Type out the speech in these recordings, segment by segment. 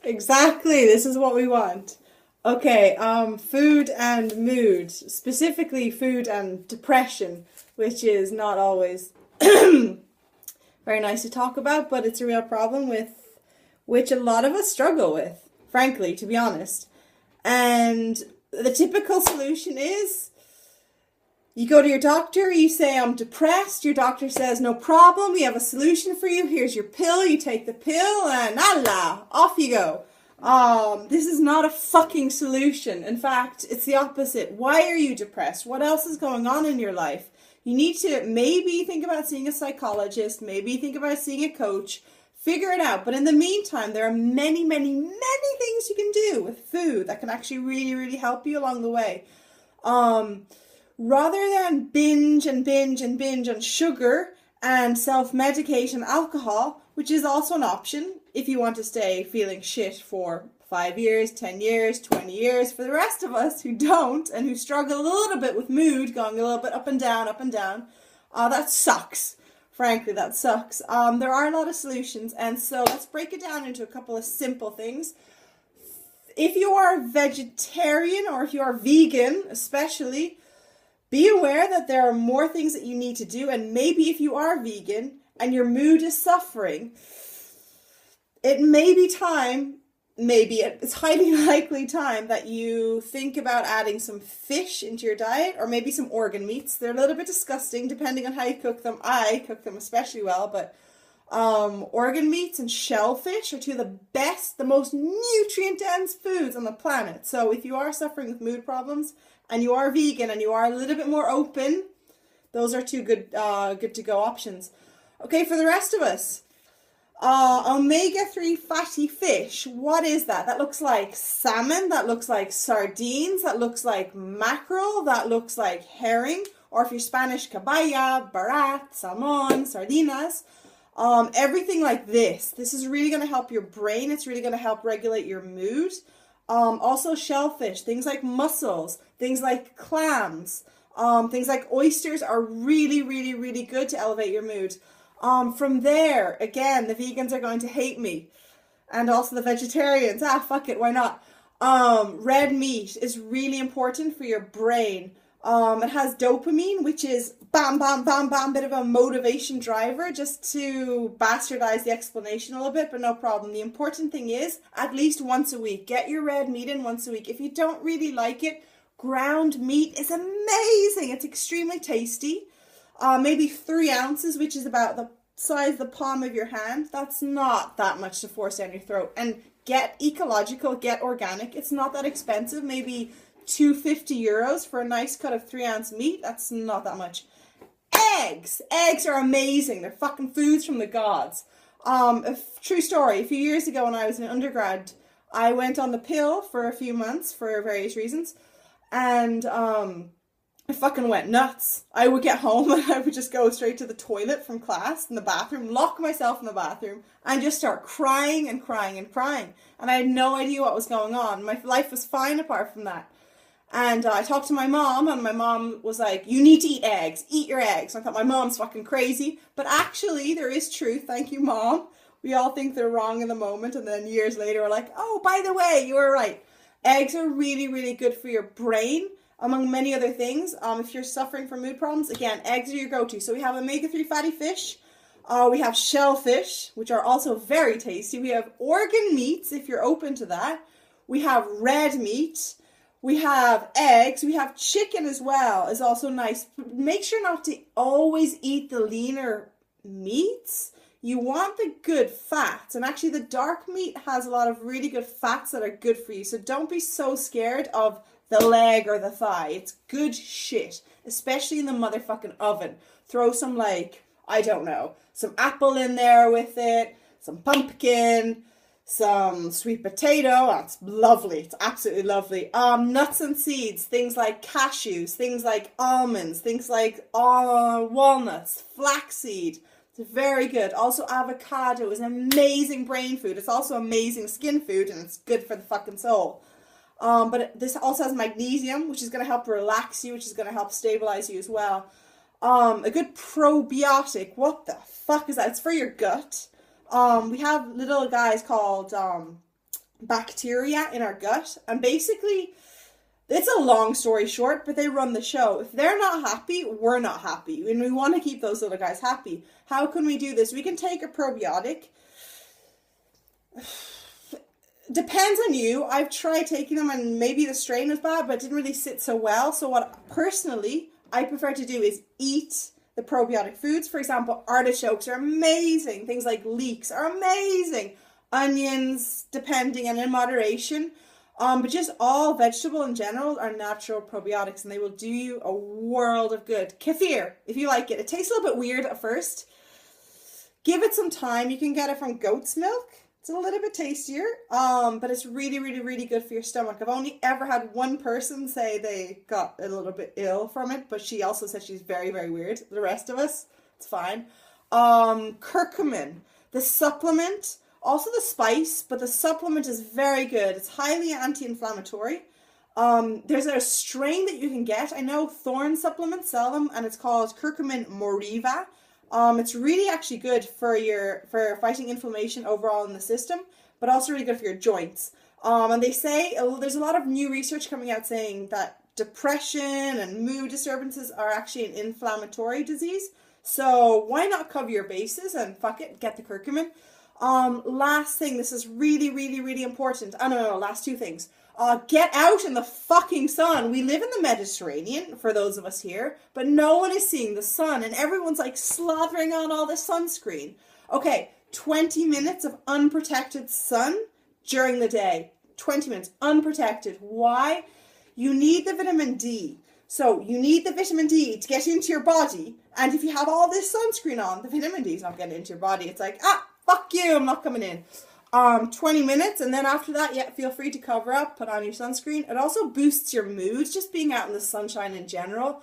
Exactly. This is what we want. Okay, food and mood, specifically food and depression, which is not always very nice to talk about, but it's a real problem with which a lot of us struggle with, frankly, to be honest. And the typical solution is you go to your doctor, you say, I'm depressed. Your doctor says, no problem, we have a solution for you. Here's your pill. You take the pill, and Allah, off you go. This is not a fucking solution. In fact, it's the opposite. Why are you depressed? What else is going on in your life? You need to maybe think about seeing a psychologist, maybe think about seeing a coach, figure it out. But in the meantime, there are many, many, many things you can do with food that can actually really, really help you along the way. Um, Rather than binge and binge and binge on sugar and self-medicate on alcohol, which is also an option if you want to stay feeling shit for 5 years, 10 years, 20 years. For the rest of us who don't and who struggle a little bit with mood, going a little bit up and down, that sucks. Frankly, that sucks. There are a lot of solutions, and so let's break it down into a couple of simple things. If you are vegetarian or if you are vegan, especially, be aware that there are more things that you need to do, and maybe if you are vegan and your mood is suffering, it may be time, maybe it's highly likely time that you think about adding some fish into your diet, or maybe some organ meats. They're a little bit disgusting depending on how you cook them. I cook them especially well, but organ meats and shellfish are two of the best, the most nutrient dense foods on the planet. So if you are suffering with mood problems and you are vegan and you are a little bit more open, those are two good to go options. Okay, for the rest of us, omega-3 fatty fish. What is that? That looks like salmon, that looks like sardines, that looks like mackerel, that looks like herring, or if you're Spanish, caballa, barat, salmon, sardinas. Everything like this. This is really going to help your brain. It's really going to help regulate your mood. Also shellfish, things like mussels, things like clams, things like oysters are really, really, really good to elevate your mood. From there, again, the vegans are going to hate me. And also the vegetarians. Fuck it, why not? Red meat is really important for your brain. It has dopamine, which is bam, bam, bam, bam, bit of a motivation driver, just to bastardize the explanation a little bit, but no problem. The important thing is, at least once a week, get your red meat in once a week. If you don't really like it, ground meat is amazing. It's extremely tasty. Maybe 3 ounces, which is about the size of the palm of your hand. That's not that much to force down your throat. And get ecological, get organic. It's not that expensive. Maybe €250 for a nice cut of 3 ounce meat. That's not that much. Eggs are amazing. They're fucking foods from the gods. A true story. A few years ago when I was an undergrad, I went on the pill for a few months for various reasons, and I fucking went nuts. I would get home and I would just go straight to the toilet from class in the bathroom, lock myself in the bathroom, and just start crying and crying and crying. And I had no idea what was going on. My life was fine apart from that. And I talked to my mom, and my mom was like, you need to eat eggs. Eat your eggs. I thought my mom's fucking crazy. But actually, there is truth. Thank you, Mom. We all think they're wrong in the moment, and then years later we're like, oh, by the way, you were right. Eggs are really, really good for your brain, among many other things. If you're suffering from mood problems, again, eggs are your go-to. So we have omega-3 fatty fish. We have shellfish, which are also very tasty. We have organ meats, if you're open to that. We have red meat. We have eggs. We have chicken as well, is also nice. Make sure not to always eat the leaner meats. You want the good fats. And actually the dark meat has a lot of really good fats that are good for you. So don't be so scared of the leg or the thigh. It's good shit, especially in the motherfucking oven. Throw some, like, I don't know, some apple in there with it, some pumpkin, some sweet potato. That's lovely. It's absolutely lovely. Nuts and seeds, things like cashews, things like almonds, things like walnuts, flaxseed. It's very good. Also, avocado is an amazing brain food. It's also amazing skin food, and it's good for the fucking soul. But this also has magnesium, which is going to help relax you, which is going to help stabilize you as well. A good probiotic. What the fuck is that? It's for your gut. We have little guys called bacteria in our gut. And basically, it's a long story short, but they run the show. If they're not happy, we're not happy. And we want to keep those little guys happy. How can we do this? We can take a probiotic. Depends on you. I've tried taking them and maybe the strain was bad, but it didn't really sit so well. So what personally I prefer to do is eat the probiotic foods. For example, artichokes are amazing. Things like leeks are amazing. Onions, depending and in moderation. But just all vegetable in general are natural probiotics and they will do you a world of good. Kefir, if you like it. It tastes a little bit weird at first. Give it some time. You can get it from goat's milk. It's a little bit tastier, but it's really, really, really good for your stomach. I've only ever had one person say they got a little bit ill from it, but she also said she's very, very weird. The rest of us, it's fine. Curcumin, the supplement, also the spice, but the supplement is very good. It's highly anti-inflammatory. There's a strain that you can get. I know Thorne supplements sell them, and it's called Curcumin Moriva. It's really actually good for fighting inflammation overall in the system, but also really good for your joints. And they say there's a lot of new research coming out saying that depression and mood disturbances are actually an inflammatory disease. So why not cover your bases and fuck it, get the curcumin. Last thing, this is really, really, really important. No, last two things. Get out in the fucking sun. We live in the Mediterranean, for those of us here, but no one is seeing the sun, and everyone's like slathering on all the sunscreen. Okay, 20 minutes of unprotected sun during the day. 20 minutes, unprotected. Why? You need the vitamin D. So you need the vitamin D to get into your body, and if you have all this sunscreen on, the vitamin D is not getting into your body. It's like, fuck you, I'm not coming in. 20 minutes, and then after that, yeah, feel free to cover up, put on your sunscreen. It also boosts your mood, just being out in the sunshine in general.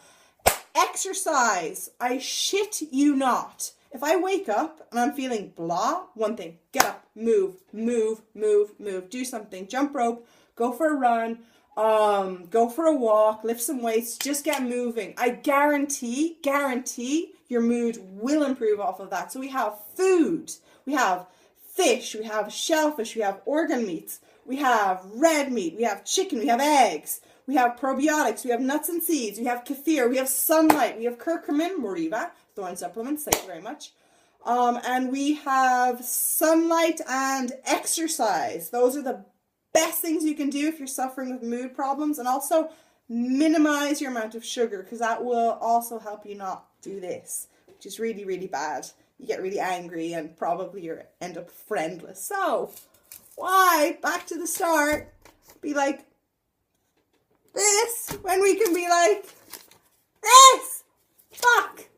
Exercise. I shit you not. If I wake up and I'm feeling blah, one thing, get up, move, do something, jump rope, go for a run, go for a walk, lift some weights, just get moving. I guarantee your mood will improve off of that. So we have food, we have fish, we have shellfish, we have organ meats, we have red meat, we have chicken, we have eggs, we have probiotics, we have nuts and seeds, we have kefir, we have sunlight, we have curcumin, Moriva, Thorne supplements, thank you very much. And we have sunlight and exercise. Those are the best things you can do if you're suffering with mood problems, and also minimize your amount of sugar, because that will also help you not do this, which is really, really bad. You get really angry and probably you end up friendless. So, why, back to the start, be like this when we can be like this? Fuck!